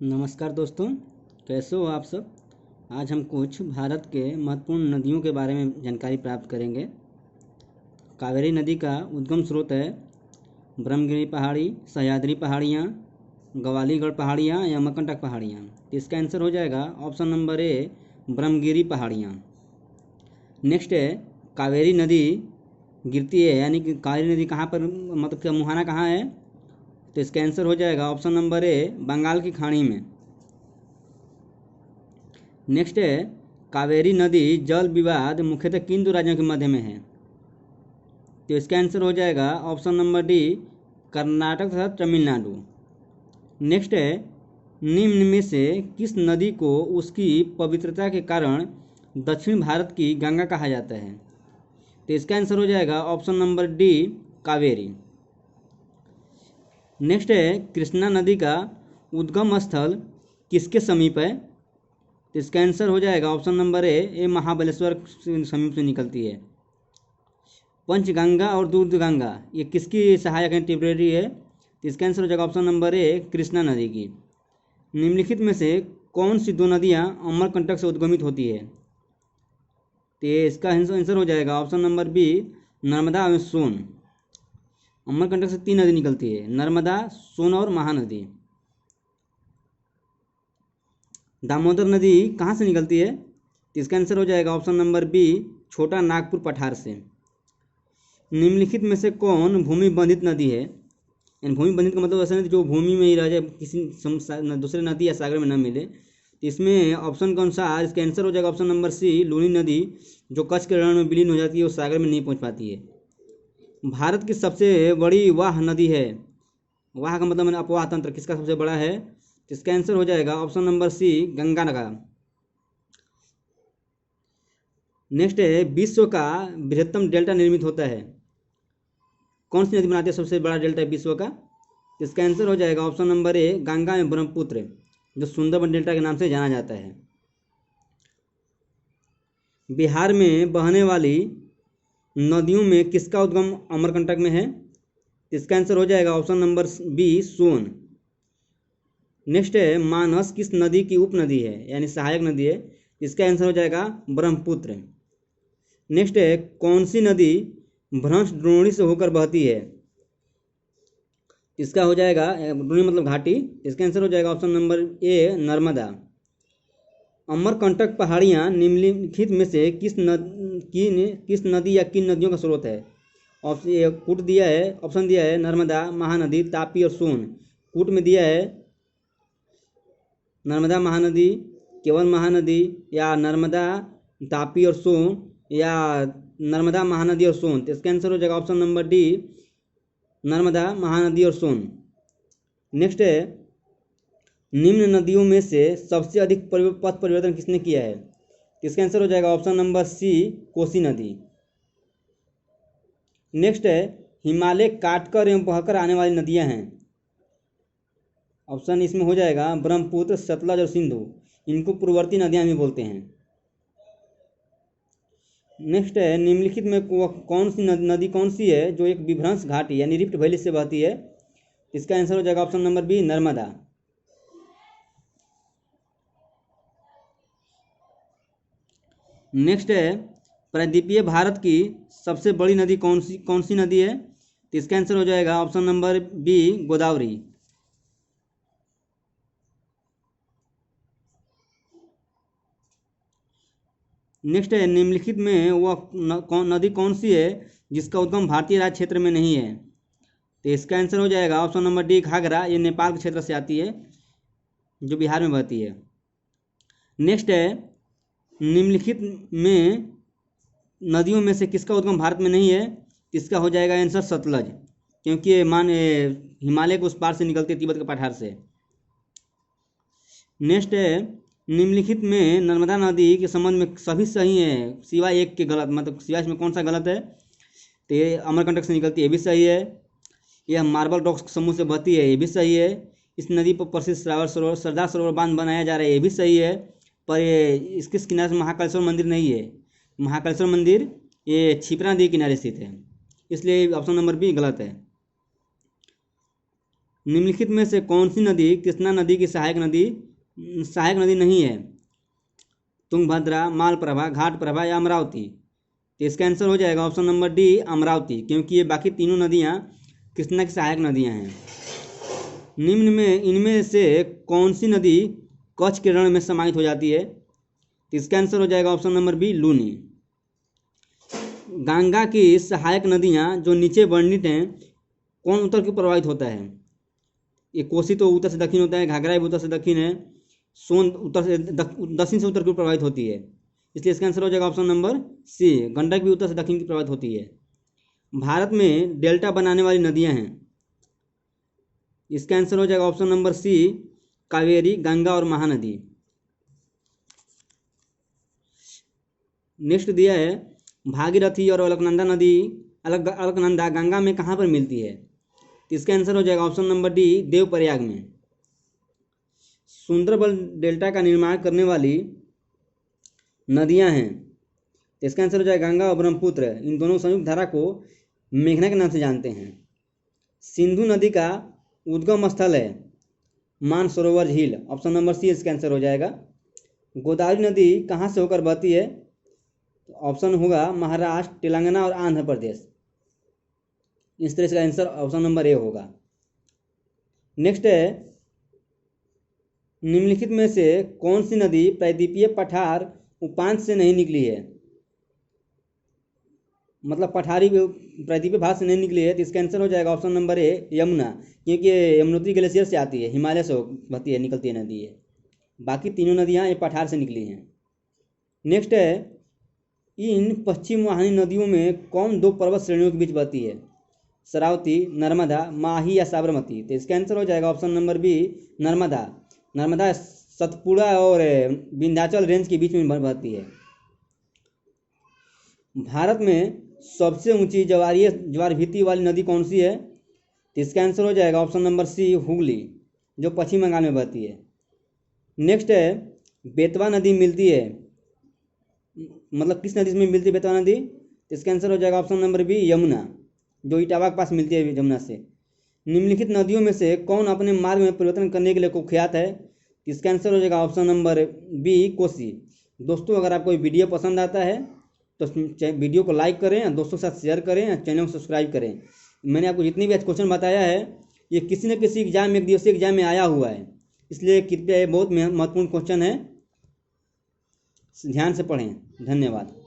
नमस्कार दोस्तों, कैसे हो आप सब। आज हम कुछ भारत के महत्वपूर्ण नदियों के बारे में जानकारी प्राप्त करेंगे। कावेरी नदी का उद्गम स्रोत है ब्रह्मगिरी पहाड़ी, सह्याद्री पहाड़ियाँ, गवालीगढ़ पहाड़ियाँ या अमरकंटक पहाड़ियाँ। तो इसका आंसर हो जाएगा ऑप्शन नंबर ए, ब्रह्मगिरी पहाड़ियाँ। नेक्स्ट है, कावेरी नदी गिरती है, यानी कि कावेरी नदी कहाँ पर, मतलब क्या मुहाना कहाँ है। तो इसका आंसर हो जाएगा ऑप्शन नंबर ए, बंगाल की खाड़ी में। नेक्स्ट है, कावेरी नदी जल विवाद मुख्यतः किन दो राज्यों के मध्य में है। तो इसका आंसर हो जाएगा ऑप्शन नंबर डी, कर्नाटक तथा तमिलनाडु। नेक्स्ट है, निम्न में से किस नदी को उसकी पवित्रता के कारण दक्षिण भारत की गंगा कहा जाता है। तो इसका आंसर हो जाएगा option number D, Kaveri. Next है, कृष्णा नदी का उद्गम स्थल किसके समीप है। तो इसका आंसर हो जाएगा ऑप्शन नंबर ए, ये महाबलेश्वर समीप से निकलती है। पंचगंगा और दूधगंगा ये किसकी सहायक है, ट्रिब्यूटरी है। तो इसका आंसर हो जाएगा ऑप्शन नंबर ए, कृष्णा नदी की। निम्नलिखित में से कौन सी दो नदियाँ अमरकंटक से उद्गमित होती है। तो इसका आंसर हो जाएगा ऑप्शन नंबर बी, नर्मदा और सोन। अमरकंटक से तीन नदी निकलती है, नर्मदा, सोन और महानदी। दामोदर नदी कहाँ से निकलती है। तो इसका आंसर हो जाएगा ऑप्शन नंबर बी, छोटा नागपुर पठार से। निम्नलिखित में से कौन भूमि बंधित नदी है। यानी भूमि बंधित का मतलब ऐसा नहीं जो भूमि में ही रह जाए, किसी दूसरे नदी या सागर में न मिले। तो इसमें ऑप्शन के अनुसार इसका आंसर हो जाएगा ऑप्शन नंबर सी, लूनी नदी, जो कच्छ के रण में विलीन हो जाती है और सागर में नहीं पहुँच पाती है। भारत की सबसे बड़ी वाह नदी है। वाह का मतलब अपवाह तंत्र किसका सबसे बड़ा है। तो इसका आंसर हो जाएगा ऑप्शन नंबर सी, गंगा नगर। नेक्स्ट है, विश्व का बृहत्तम डेल्टा निर्मित होता है। कौन सी नदी बनाती है सबसे बड़ा डेल्टा विश्व का। इसका आंसर हो जाएगा ऑप्शन नंबर ए, गंगा में ब्रह्मपुत्र, जो सुंदरबन डेल्टा के नाम से जाना जाता है। बिहार में बहने वाली नदियों में किसका उद्गम अमरकंटक में है। इसका आंसर हो जाएगा ऑप्शन नंबर बी, सोन। नेक्स्ट है, मानस किस नदी की उपनदी है, यानी सहायक नदी है। इसका आंसर हो जाएगा ब्रह्मपुत्र। नेक्स्ट है, कौन सी नदी भ्रंश द्रोणी से होकर बहती है। इसका हो जाएगा, द्रोणी मतलब घाटी। इसका आंसर हो जाएगा option number A, Narmada. Amarkantak पहाड़ियाँ निम्नलिखित में से किस नदी या किन नदियों का स्रोत है। कूट दिया है, ऑप्शन दिया है नर्मदा, महानदी, तापी और सोन। कूट में दिया है नर्मदा महानदी, केवल महानदी, या नर्मदा, तापी और सोन, या नर्मदा महानदी और सोन। तो इसका आंसर हो जाएगा option number D, Narmada Mahanadi और सोन। नेक्स्ट है, निम्न नदियों में से सबसे अधिक पथ परिवर्तन किसने किया है। तो इसका आंसर हो जाएगा ऑप्शन नंबर सी, कोसी नदी। नेक्स्ट है, हिमालय काटकर एवं बहकर आने वाली नदियां हैं। ऑप्शन इसमें हो जाएगा ब्रह्मपुत्र, सतलज और सिंधु। इनको पूर्ववर्ती नदियां भी बोलते हैं। नेक्स्ट है, निम्नलिखित में कौन सी नदी कौन सी है जो एक विभ्रंश घाटी यानी रिफ्ट वैली से बहती है। इसका आंसर हो जाएगा option number B, Narmada. Next है, प्रायद्वीपीय भारत की सबसे बड़ी नदी कौन सी नदी है। तो इसका आंसर हो जाएगा option number B, Godavari. Next है, निम्नलिखित में वह नदी कौन सी है जिसका उद्गम भारतीय राज्य क्षेत्र में नहीं है। तो इसका आंसर हो जाएगा ऑप्शन नंबर डी, घाघरा। ये नेपाल के क्षेत्र से आती है, जो बिहार में बहती है। नेक्स्ट है, निम्नलिखित में नदियों में से किसका उद्गम भारत में नहीं है। इसका हो जाएगा आंसर सतलज, क्योंकि ये हिमालय के उस पार से निकलती है, तिब्बत के पठार से। नेक्स्ट है, निम्नलिखित में नर्मदा नदी के संबंध में सभी सही है सिवाय एक के गलत, मतलब सिवाय इसमें कौन सा गलत है। तो ये अमरकंटक से निकलती है, ये भी सही है। यह मार्बल रॉक्स समूह से बहती है, ये भी सही है। इस नदी पर प्रसिद्ध सरदार सरोवर बांध बनाया जा रहा है, ये भी सही है। पर ये इसके किनारे से महाकालेश्वर मंदिर नहीं है। महाकालेश्वर मंदिर ये छिपरा नदी के किनारे स्थित है, इसलिए ऑप्शन नंबर बी गलत है। निम्नलिखित में से कौन सी नदी कृष्णा नदी की सहायक नदी नहीं है? तुंगभद्रा, मालप्रभा, घाटप्रभा या अमरावती? तो इसका आंसर हो जाएगा ऑप्शन नंबर डी, अमरावती, क्योंकि ये बाकी तीनों नदियाँ कृष्णा की सहायक नदियाँ हैं। निम्न में इनमें से कौन सी नदी कच्छ के रण में समाहित हो जाती है? तो इसका आंसर हो जाएगा option number B, Luni. Ganga की सहायक नदियाँ जो नीचे वर्णित हैं, कौन उत्तर की प्रभावित होता है? ये कोसी तो उत्तर से दक्षिण होता है, घाघरा भी उत्तर से दक्षिण है, सोन उत्तर से दक्षिण से उत्तर की प्रभावित होती है, इसलिए इसका आंसर हो जाएगा ऑप्शन नंबर सी, गंडक भी उत्तर से दक्षिण की प्रभावित होती है। भारत में डेल्टा बनाने वाली नदियां हैं, इसका आंसर हो जाएगा option number C, Kaveri, Ganga और महानदी। नेक्स्ट दिया है भागीरथी और अलकनंदा गंगा में कहाँ पर मिलती है? तो इसका आंसर हो जाएगा ऑप्शन नंबर डी, देवप्रयाग में। सुंदरबन डेल्टा का निर्माण करने वाली नदियां हैं, तो इसका आंसर हो जाएगा गंगा और ब्रह्मपुत्र। इन दोनों संयुक्त धारा को मेघना के नाम से जानते हैं। सिंधु नदी का उद्गम स्थल है मानसरोवर झील, ऑप्शन नंबर सी इसका आंसर हो जाएगा। गोदावरी नदी कहाँ से होकर बहती है? तो ऑप्शन होगा महाराष्ट्र, तेलंगाना और आंध्र प्रदेश। इस तरह इसका आंसर ऑप्शन नंबर ए होगा। नेक्स्ट है निम्नलिखित में से कौन सी नदी प्रायद्वीपीय पठार उपांत से नहीं निकली है? मतलब पठारी प्रायद्वीपीय भाग से नहीं निकली है, तो इसका आंसर हो जाएगा ऑप्शन नंबर ए, यमुना, क्योंकि यमुनोत्री ग्लेशियर से आती है, हिमालय से बहती है, निकलती है नदी है। बाकी तीनों नदियाँ ये पठार से निकली हैं। नेक्स्ट है इन पश्चिम वाहिनी नदियों में कौन दो पर्वत श्रेणियों के बीच बहती है? शरावती, नर्मदा, माही या साबरमती? तो इसका आंसर हो जाएगा option number B, Narmada. Narmada Satpura और विंध्याचल रेंज के बीच में बहती है। भारत में सबसे ऊंची ज्वार भीति वाली नदी कौन सी है? तो इसका आंसर हो जाएगा ऑप्शन नंबर सी, हुगली, जो पश्चिम बंगाल में बहती है। नेक्स्ट है बेतवा नदी मिलती है, मतलब किस नदी में मिलती है बेतवा नदी? तो इसका आंसर हो जाएगा ऑप्शन नंबर बी, यमुना, जो इटावा के पास मिलती है यमुना से। निम्नलिखित नदियों में से कौन अपने मार्ग में परिवर्तन करने के लिए कुख्यात है? इसका आंसर हो जाएगा ऑप्शन नंबर बी, कोसी। दोस्तों अगर आपको वीडियो पसंद आता है तो वीडियो को लाइक करें, दोस्तों के साथ शेयर करें, चैनल को सब्सक्राइब करें। मैंने आपको जितनी भी आज क्वेश्चन बताया है ये किसी न किसी एग्जाम में, एक दिवसीय एग्जाम में आया हुआ है, इसलिए कृपया ये बहुत महत्वपूर्ण क्वेश्चन है, ध्यान से पढ़ें। धन्यवाद।